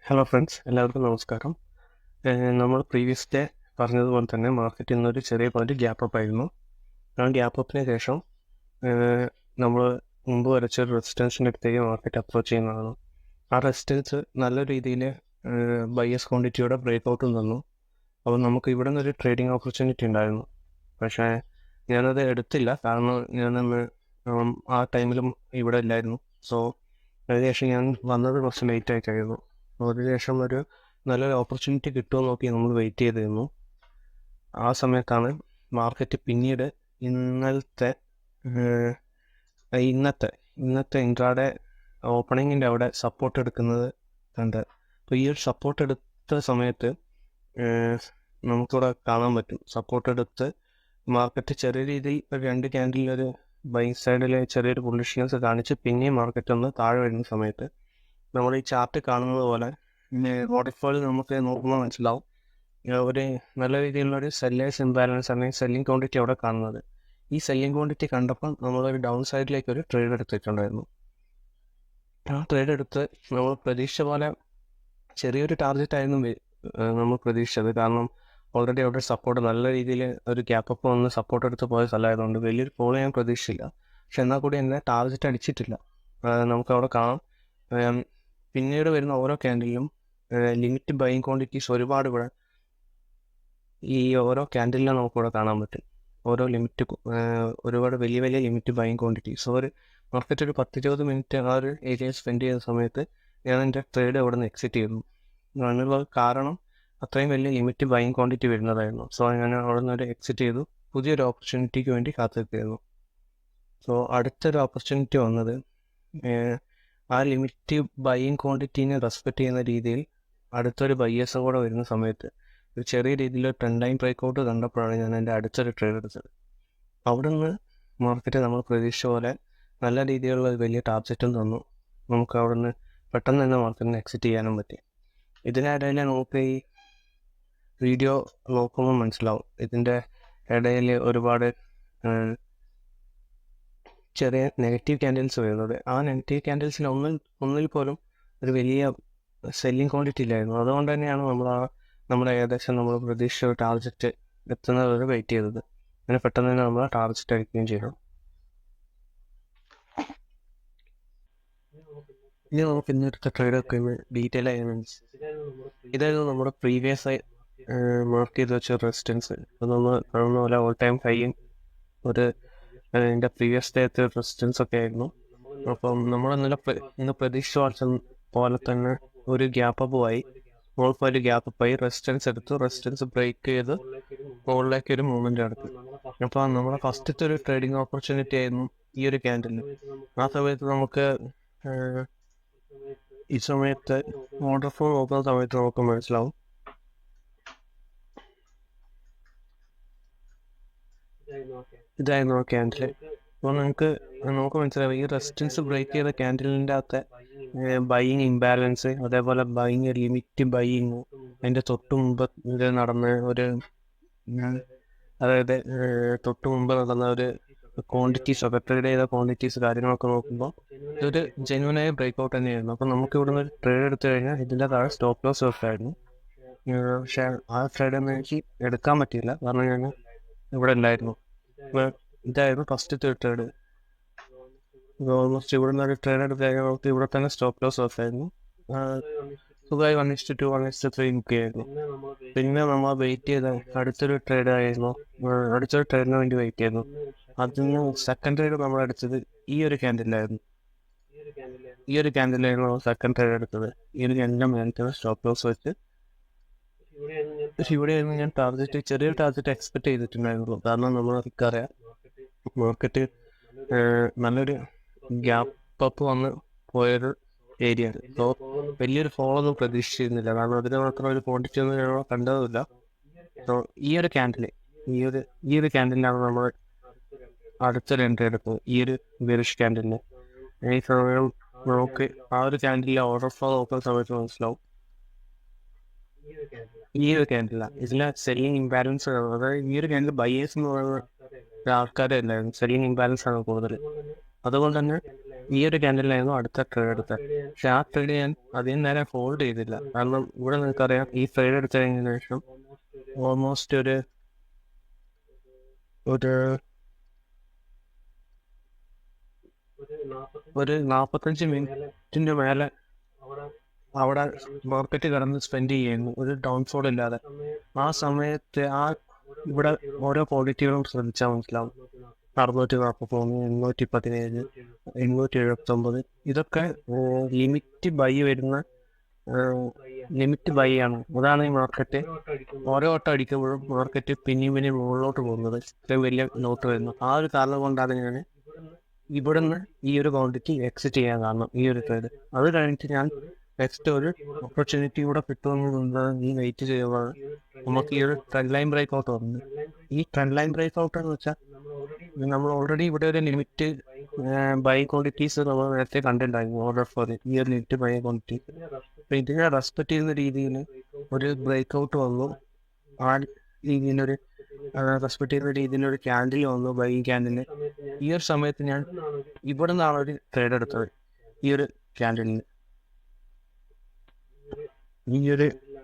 Hello friends, എല്ലാവർക്കും നമസ്കാരം. നമ്മൾ പ്രീവിയസ് ഡേ പറഞ്ഞതുപോലെ തന്നെ മാർക്കറ്റിൽ നിന്നൊരു ചെറിയ പോയിന്റ് ഗ്യാപ്പ് അപ്പ് ആയിരുന്നു. ആ ഗ്യാപ്പ് അപ്പിന് ശേഷം നമ്മൾ മുമ്പ് വരച്ചൊരു റെസിസ്റ്റൻസിൻ്റെ അടുത്തേക്ക് മാർക്കറ്റ് അപ്രോച്ച് ചെയ്യുന്നതാണ്. ആ റെസിസ്റ്റൻസ് നല്ല രീതിയിൽ ബൈയസ് ക്വാണ്ടിറ്റിയുടെ ബ്രേക്ക് ഔട്ടും തന്നു. അപ്പോൾ നമുക്ക് ഇവിടെ നിന്നൊരു ട്രേഡിംഗ് ഓപ്പർച്യൂണിറ്റി ഉണ്ടായിരുന്നു. പക്ഷേ ഞാനത് എടുത്തില്ല, കാരണം ഞാനന്ന് ആ ടൈമിലും ഇവിടെ ഇല്ലായിരുന്നു. സോ അതിനുശേഷം ഞാൻ വന്നത് കുറച്ച് ലേറ്റ് ആയിട്ടായിരുന്നു. അതിനുശേഷം ഒരു നല്ലൊരു ഓപ്പർച്യൂണിറ്റി കിട്ടുമോ നോക്കി നമ്മൾ വെയിറ്റ് ചെയ്തിരുന്നു. ആ സമയത്താണ് മാർക്കറ്റ് പിന്നീട് ഇന്നത്തെ ഇൻട്രാഡേ ഓപ്പണിങ്ങിൻ്റെ അവിടെ സപ്പോർട്ട് എടുക്കുന്നത് കണ്ട്. അപ്പോൾ ഈ ഒരു സപ്പോർട്ട് എടുത്ത സമയത്ത് നമുക്കിവിടെ കാണാൻ പറ്റും, സപ്പോർട്ട് എടുത്ത് മാർക്കറ്റ് ചെറിയ രീതിയിൽ ഒരു 2 ക്യാൻഡിലൊരു ബൈ സൈഡിൽ ചെറിയൊരു ബുള്ളിഷ്നെസ് കാണിച്ച് പിന്നെയും മാർക്കറ്റ് ഒന്ന് താഴെ വരുന്ന സമയത്ത് നമ്മൾ ഈ ചാർട്ട് കാണുന്നത് പോലെ വാട്ടർഫോളിൽ നമുക്ക് നോക്കുമ്പോൾ മനസ്സിലാവും ഒരു നല്ല രീതിയിലുള്ളൊരു സെല്ലേഴ്സ് ഇംബാലൻസ് അല്ലെങ്കിൽ സെല്ലിംഗ് ക്വാണ്ടിറ്റി അവിടെ കാണുന്നത്. ഈ സെല്ലിംഗ് ക്വാണ്ടിറ്റി കണ്ടപ്പോൾ നമ്മളൊരു ഡൗൺ സൈഡിലേക്ക് ഒരു ട്രേഡ് എടുത്തിട്ടുണ്ടായിരുന്നു. ആ ട്രേഡ് എടുത്ത് നമ്മൾ പ്രതീക്ഷ പോലെ ചെറിയൊരു ടാർഗറ്റ് ആയിരുന്നു നമ്മൾ പ്രതീക്ഷിച്ചത്. കാരണം ഓൾറെഡി അവിടെ സപ്പോർട്ട് നല്ല രീതിയിൽ ഒരു ഗ്യാപ്പ് അപ്പ് വന്ന് സപ്പോർട്ട് എടുത്ത് പോയ സ്ഥലമായതുകൊണ്ട് വലിയൊരു ഫോളോ ഞാൻ പ്രതീക്ഷിച്ചില്ല. പക്ഷെ എന്നാൽ കൂടി എന്നെ ടാർഗറ്റ് അടിച്ചിട്ടില്ല. നമുക്കവിടെ കാണാം, പിന്നീട് വരുന്ന ഓരോ ക്യാൻഡിലും ലിമിറ്റ് ബൈയിങ് ക്വാണ്ടിറ്റീസ് ഒരുപാട് ഇവിടെ ഈ ഓരോ ക്യാൻഡിലും നമുക്കിവിടെ കാണാൻ പറ്റും. ഓരോ ഒരുപാട് വലിയ വലിയ ലിമിറ്റ് ബൈയിങ് ക്വാണ്ടിറ്റീസ്. ഒരു മാർക്കറ്റ് ഒരു 10-20 മിനിറ്റ് ആ ഒരു ഏരിയ സ്പെൻഡ് ചെയ്യുന്ന സമയത്ത് ഞാൻ എൻ്റെ ട്രേഡ് അവിടെ നിന്ന് എക്സിറ്റ് ചെയ്തു. അതിനുള്ള കാരണം അത്രയും വലിയ ലിമിറ്റ് ബൈയിങ് ക്വാണ്ടിറ്റി വരുന്നതായിരുന്നു. സോ ഞാൻ അവിടെ നിന്ന് ഒരു എക്സിറ്റ് ചെയ്തു, പുതിയൊരു ഓപ്പർച്യൂണിറ്റിക്ക് വേണ്ടി കാത്തിരിക്കുന്നു. സോ അടുത്തൊരു ഓപ്പർച്യൂണിറ്റി വന്നത് ആ ലിമിറ്റ് ബൈയിങ് ക്വാണ്ടിറ്റീനെ റെസ്പെക്റ്റ് ചെയ്യുന്ന രീതിയിൽ അടുത്തൊരു ബയ്യേഴ്സും കൂടെ വരുന്ന സമയത്ത് ഒരു ചെറിയ രീതിയിൽ ട്രെൻഡ് ലൈൻ ബ്രേക്ക് ഔട്ട് കണ്ടപ്പോഴാണ് ഞാൻ എൻ്റെ അടുത്തൊരു ട്രേഡ് എടുത്തത്. അവിടെ നിന്ന് മാർക്കറ്റ് നമ്മൾ പ്രതീക്ഷിച്ച പോലെ നല്ല രീതിയിലുള്ള വലിയ ടാർഗറ്റും തന്നു. നമുക്ക് അവിടെ നിന്ന് പെട്ടെന്ന് തന്നെ മാർക്കറ്റിന് എക്സിറ്റ് ചെയ്യാനും പറ്റി. ഇതിനിടയിൽ നമുക്ക് ഈ വീഡിയോ നോക്കുമ്പോൾ മനസ്സിലാവും, ഇതിൻ്റെ ഇടയിൽ ഒരുപാട് ചെറിയ നെഗറ്റീവ് ക്യാൻഡിൽസ് വരുന്നത്. ആ നെഗറ്റീവ് ക്യാൻഡിൽസിൽ ഒന്നിൽ പോലും ഒരു വലിയ സെല്ലിംഗ് ക്വാണ്ടിറ്റി ഇല്ലായിരുന്നു. അതുകൊണ്ട് തന്നെയാണ് നമ്മൾ ഏകദേശം നമ്മൾ പ്രതീക്ഷിച്ച ടാർഗറ്റ് എത്തുന്നത് വരെ വെയിറ്റ് ചെയ്തത്. അങ്ങനെ പെട്ടെന്ന് തന്നെ നമ്മൾ ടാർഗറ്റ് അടിക്കുകയും ചെയ്തു. ഇനി നമുക്ക് ഇന്നത്തെ ട്രേഡൊക്കെ ഡീറ്റെയിൽ ആയി ഇതായിരുന്നു നമ്മുടെ പ്രീവിയസ് ആയി മാർക്ക് ചെയ്ത് വെച്ച റെസിസ്റ്റൻസ്. അപ്പോൾ നമ്മൾ കാണുന്ന പോലെ ഓൾ ടൈം ഹൈയും ഒരു എൻ്റെ പ്രീവിയസ് ഡേത്തെ റെസിസ്റ്റൻസ് ഒക്കെ ആയിരുന്നു. അപ്പം നമ്മൾ ഇന്ന് പ്രതീക്ഷിച്ച പോലെ തന്നെ ഒരു ഗ്യാപ്പ് അപ്പ് ആയി, മുകളിൽ ഒരു ഗ്യാപ്പ് അപ്പ് ആയി, റെസിസ്റ്റൻസ് എടുത്തു, റെസിസ്റ്റൻസ് ബ്രേക്ക് ചെയ്ത് മുകളിലേക്ക് ഒരു മൂവ്മെൻറ്റ് നടത്തി. അപ്പോൾ നമ്മുടെ ഫസ്റ്റത്തെ ഒരു ട്രേഡിംഗ് ഓപ്പർച്യൂണിറ്റി ആയിരുന്നു ഈ ഒരു ക്യാൻഡിൽ. ആ സമയത്ത് നമുക്ക് ഈ സമയത്ത് വാട്ടർഫോൾ നോക്കുന്ന സമയത്ത് നമുക്ക് മനസ്സിലാവും ഇതായിരുന്നു ആ ക്യാൻഡിൽ. അപ്പോൾ നമുക്ക് മനസ്സിലാവും ഈ റെസിസ്റ്റൻസ് ബ്രേക്ക് ചെയ്ത ക്യാൻഡിലിൻ്റെ അകത്തെ ബൈയിങ് ഇംബാലൻസ്, അതേപോലെ ബൈയിങ് ലിമിറ്റ് ബൈയിങ്, അതിൻ്റെ തൊട്ട് മുമ്പ് നടന്ന ഒരു ക്വാണ്ടിറ്റീസ് ഒക്കെ ട്രേഡ് ചെയ്ത ക്വാണ്ടിറ്റീസ് കാര്യങ്ങളൊക്കെ നോക്കുമ്പോൾ ഇതൊരു ജെന്യൂനായ ബ്രേക്ക് ഔട്ട് തന്നെയായിരുന്നു. അപ്പം നമുക്ക് ഇവിടെ നിന്ന് ട്രേഡ് എടുത്തു കഴിഞ്ഞാൽ ഇതിൻ്റെ താഴെ സ്റ്റോപ്പ് ലോസ് വെക്കായിരുന്നു. പക്ഷേ ആ ട്രേഡൊന്നും എനിക്ക് എടുക്കാൻ പറ്റിയില്ല, കാരണം ഞാൻ ഇവിടെ ഇല്ലായിരുന്നു. ഇതായിരുന്നു ഫസ്റ്റത്തെ ട്രേഡ്. ഓൾമോസ്റ്റ് ഇവിടെ നിന്ന് ഒരു ട്രേഡ് എടുത്ത് കഴിഞ്ഞാൽ നമുക്ക് ഇവിടെ തന്നെ സ്റ്റോപ്പ് ലോസ് വെക്കായിരുന്നു. സുഖമായി 1:2 1:3 നിൽക്കുകയായിരുന്നു. പിന്നെ നമ്മൾ വെയിറ്റ് ചെയ്ത അടുത്തൊരു ട്രേഡ് ആയിരുന്നു, അടുത്തൊരു ട്രേഡിന് വേണ്ടി വെയിറ്റ് ചെയ്യുന്നു. അതിന് സെക്കൻഡ് ട്രേഡ് നമ്മൾ എടുത്തത് ഈ ഒരു ക്യാൻഡിലായിരുന്നു. സെക്കൻഡ് ട്രേഡ് എടുത്തത്. ഈ ഒരു ക്യാൻഡിലെ മേലത്തെ സ്റ്റോപ്പ് ലോസ് വെച്ച് ഇവിടെയായിരുന്നു ഞാൻ ചെറിയൊരു ടാർഗറ്റ് എക്സ്പെക്ട് ചെയ്തിട്ടുണ്ടായിരുന്നു. കാരണം നമുക്കറിയാം മാർക്കറ്റ് നല്ലൊരു ഗ്യാപ്പ് അപ്പ് വന്ന് പോയൊരു ഏരിയ ആണ്. സോ വലിയൊരു ഫോൾ ഒന്നും പ്രതീക്ഷിച്ചിരുന്നില്ല, കാരണം അതിന് മാത്രം ഒരു ക്വാണ്ടിറ്റി ഒന്നും ഞങ്ങൾ കണ്ടതുമില്ല. സോ ഈ ഒരു ക്യാൻഡിലാണ് നമ്മൾ അടുത്തൊരു എൻട്രി എടുത്തത്, ഈ ഒരു ബെറിഷ് ക്യാൻഡിലിന്. ഈ സമയം നമുക്ക് ആ ഒരു ക്യാൻഡിലെ ഓർഡർ ഫ്ലോ നോക്കുന്ന സമയത്ത് മനസ്സിലാവും ഈ ഒരു ക്യാൻഡില ഇതിലെ സെല്ലിംഗ് ഇംബാലൻസ്. അതായത് ഈ ഒരു ക്യാൻഡിൽ ബയേഴ്സ് എന്ന് പറയുന്ന ആൾക്കാരെ അല്ലായിരുന്നു, സെല്ലിംഗ് ഇംബാലൻസ് ആണ് കൂടുതൽ. അതുകൊണ്ട് തന്നെ ഈ ഒരു ക്യാൻഡിലായിരുന്നു അടുത്ത ട്രേഡ് എടുത്തത്. പക്ഷെ ആ ട്രേഡ് ഞാൻ അധികം നേരം ഹോൾഡ് ചെയ്തില്ല. കാരണം ഇവിടെ നിങ്ങൾക്കറിയാം ഈ ട്രേഡ് എടുത്തു കഴിഞ്ഞതിന് ശേഷം ഓൾമോസ്റ്റ് ഒരു 45 മിനിറ്റിന്റെ മേലെ അവിടെ മാർക്കറ്റ് കിടന്ന് സ്പെൻഡ് ചെയ്യുന്നു, ഒരു ഡൗൺഫോൾ ഇല്ലാതെ. ആ സമയത്ത് ഇവിടെ ഓരോ ക്വാളിറ്റികളും ശ്രദ്ധിച്ചാൽ മനസ്സിലാവും. 643, 817, 879 ഇതൊക്കെ ലിമിറ്റ് ബൈ വരുന്ന ലിമിറ്റ് ബൈ ആണ്. അതാണ് ഈ മാർക്കറ്റ് ഓരോ വട്ടം അടിക്കുമ്പോഴും മാർക്കറ്റ് പിന്നെയും മുകളിലോട്ട് പോകുന്നത്, ഇത്രയും വലിയ നോട്ട് വരുന്നു. ആ ഒരു കാരണം കൊണ്ടാണ് ഞാൻ ഇവിടുന്ന് ഈ ഒരു ക്വാണ്ടിറ്റി എക്സിറ്റ് ചെയ്യാൻ കാരണം, ഈ ഒരു ട്രേഡ്. അത് കഴിഞ്ഞിട്ട് ഞാൻ നെക്സ്റ്റ് ഒരു ഓപ്പർച്യൂണിറ്റി കൂടെ കിട്ടുമെന്ന് ഈ വെയിറ്റ് ചെയ്യുമ്പോഴാണ് നമുക്ക് ഈ ഒരു ട്രെൻഡ് ലൈൻ ബ്രേക്ക് ഔട്ട് വന്നത്. ഈ ട്രെൻഡ് ലൈൻ ബ്രേക്ക് ഔട്ട് എന്ന് വെച്ചാൽ നമ്മൾ ഓൾറെഡി ഇവിടെ ഒരു ലിമിറ്റ് ബൈ ക്വാണ്ടിറ്റീസ് നമ്മൾ നേരത്തെ കണ്ടിട്ടുണ്ടായിരുന്നു. ഓർഡർ ഫോർ ഈ ഒരു ലിമിറ്റ് ബൈ ക്വാണ്ടിറ്റീസ്. അപ്പം ഇതിനെ റെസ്പെക്ട് ചെയ്യുന്ന രീതിയിൽ ഒരു ബ്രേക്ക് ഔട്ട് വന്നു. ആ രീതിയിലൊരു റെസ്പെക്ട് ചെയ്യുന്ന രീതിയിലൊരു ക്യാൻഡിൽ വന്നു, ബൈ ക്യാൻഡിൽ. ഈ ഒരു സമയത്ത് ഞാൻ ഇവിടെ നിന്നാണ് ഒരു ട്രേഡ് എടുത്തത്. ഈ ഒരു ക്യാൻഡിലിന്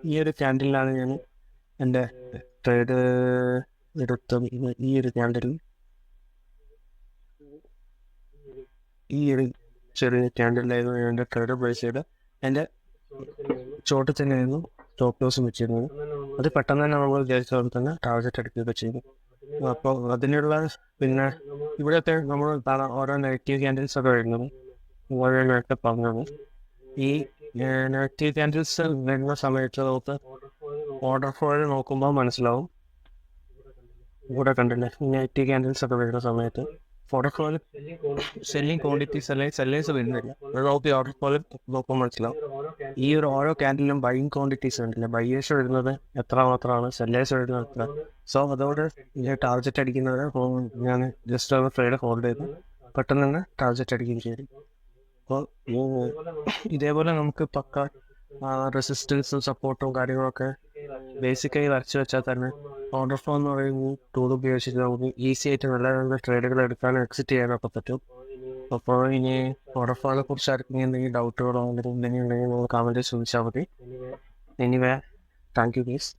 ഈ ഒരു ക്യാൻഡിലാണ് ഞാൻ എൻ്റെ ട്രേഡ് എടുത്തത്. ഈ ഒരു ക്യാൻഡിൽ, ഈ ഒരു ചെറിയ ക്യാൻഡിലായിരുന്നു എൻ്റെ ട്രേഡ് പ്ലേസ് ചെയ്ത്. എൻ്റെ ചോട്ടിൽ തന്നെയായിരുന്നു സ്റ്റോപ്പ് ലോസും വെച്ചിരുന്നത്. അത് പെട്ടെന്ന് തന്നെ നമ്മൾ വിചാരിച്ചതുപോലെ തന്നെ ടാർഗറ്റ് എടുക്കുകയൊക്കെ ചെയ്തു. അപ്പോൾ അതിനുള്ള പിന്നെ ഇവിടെയൊക്കെ നമ്മൾ കാണാം ഓരോ നെഗറ്റീവ് ക്യാൻഡിൽസ് ഒക്കെ വരുന്നത്. ഓരോ നേരത്തെ പറഞ്ഞത് ഈ നെഗറ്റീവ് ക്യാൻഡിൽസ് വരുന്ന സമയത്ത് നമുക്ക് ഓർഡർ ഫോൾ നോക്കുമ്പോൾ മനസ്സിലാവും. ഇവിടെ കണ്ടില്ലേ, നെഗറ്റീവ് ക്യാൻഡിൽസ് ഒക്കെ വരുന്ന സമയത്ത് ഓർഡർ ഫോൾ സെല്ലിങ് ക്വാണ്ടിറ്റീസ് അല്ലെങ്കിൽ സെല്ലേഴ്സ് വരുന്നില്ല. നമുക്ക് ഓർഡർ ഫോൾ നോക്കുമ്പോൾ മനസ്സിലാവും. ഈ ഒരു ഓരോ ക്യാൻഡിലും ബൈയിങ് ക്വാണ്ടിറ്റീസ് ഉണ്ടല്ലേ, ബയ്യേഴ്സ് വരുന്നത് എത്ര മാത്രമാണ്, സെല്ലേഴ്സ് വരുന്നത് എത്ര. സോ അതോടെ ഞാൻ ടാർഗറ്റ് അടിക്കുന്നത് ഞാൻ ജസ്റ്റ് ഒരു ട്രേഡ് ഹോൾഡ് ചെയ്ത് പെട്ടെന്ന് തന്നെ ടാർഗറ്റ് അടിക്കുകയും ചെയ്തു. അപ്പോൾ ഇതേപോലെ നമുക്ക് പക്ക റെസിസ്റ്റൻസും സപ്പോർട്ടും കാര്യങ്ങളൊക്കെ ബേസിക്കായി വരച്ച് വെച്ചാൽ തന്നെ ഓർഡർ ഫ്ലോ എന്ന് പറയുന്ന ടൂൾ ഉപയോഗിച്ചിട്ട് നമുക്ക് ഈസി ആയിട്ട് നല്ല നല്ല ട്രേഡുകൾ എടുക്കാനും എക്സിറ്റ് ചെയ്യാനൊക്കെ പറ്റും. അപ്പോൾ ഇനി ഓർഡർ ഫ്ലോയെ കുറിച്ച് ആർക്കെങ്കിലും എന്തെങ്കിലും ഡൗട്ടുകളോ എന്തെങ്കിലും ഉണ്ടെങ്കിൽ നിങ്ങൾ കമൻറ്റ് ചോദിച്ചാൽ മതി. Anyway, thank you guys.